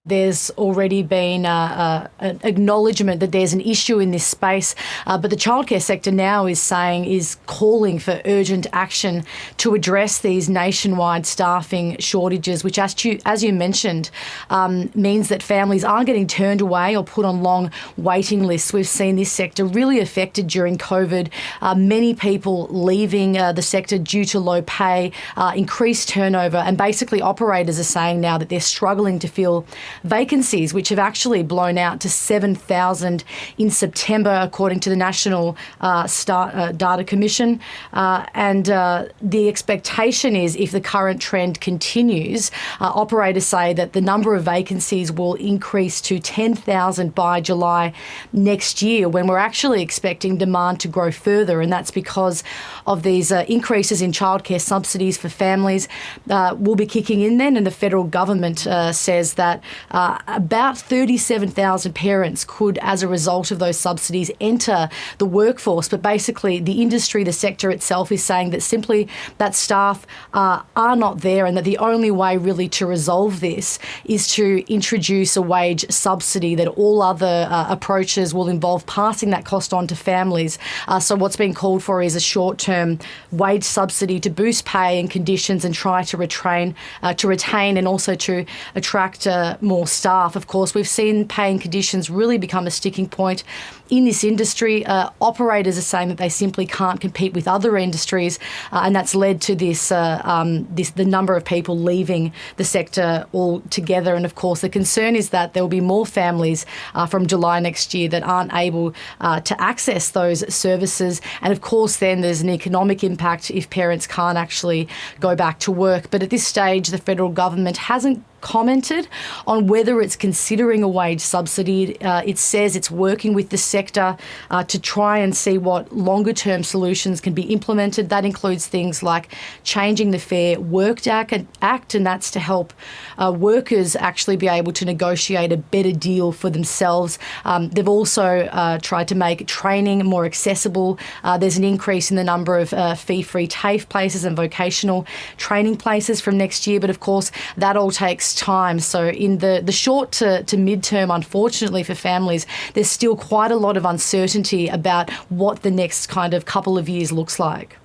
There's already been an acknowledgement that there's an issue in this space, but the childcare sector now is calling for urgent action to address these nationwide staffing shortages, which, as you mentioned, means that families are getting turned away or put on long waiting lists. We've seen this sector really affected during COVID. Many people leaving the sector due to low pay, increased turnover, and basically operators are saying now that they're struggling to fill vacancies, which have actually blown out to 7,000 in September, according to the National Data Commission. And the expectation is, if the current trend continues, operators say that the number of vacancies will increase to 10,000 by July next year, when we're actually expecting demand to grow further. And that's because of these increases in childcare subsidies for families will be kicking in then. And the federal government says that about 37,000 parents could, as a result of those subsidies, enter the workforce. But basically, the industry, the sector itself, is saying that simply that staff are not there, and that the only way really to resolve this is to introduce a wage subsidy, that all other approaches will involve passing that cost on to families. So what's being called for is a short-term wage subsidy to boost pay and conditions and try to retain and also to attract more staff. Of course, we've seen pay and conditions really become a sticking point in this industry. Operators are saying that they simply can't compete with other industries, and that's led to the number of people leaving the sector altogether. And of course, the concern is that there will be more families from July next year that aren't able to access those services. And of course, then there's an economic impact if parents can't actually go back to work. But at this stage, the federal government hasn't commented on whether it's considering a wage subsidy. It says it's working with the sector to try and see what longer-term solutions can be implemented. That includes things like changing the Fair Work Act, and that's to help workers actually be able to negotiate a better deal for themselves. They've also tried to make training more accessible. There's an increase in the number of fee-free TAFE places and vocational training places from next year, but of course that all takes time. So in the short to mid-term, unfortunately for families, there's still quite a lot of uncertainty about what the next kind of couple of years looks like.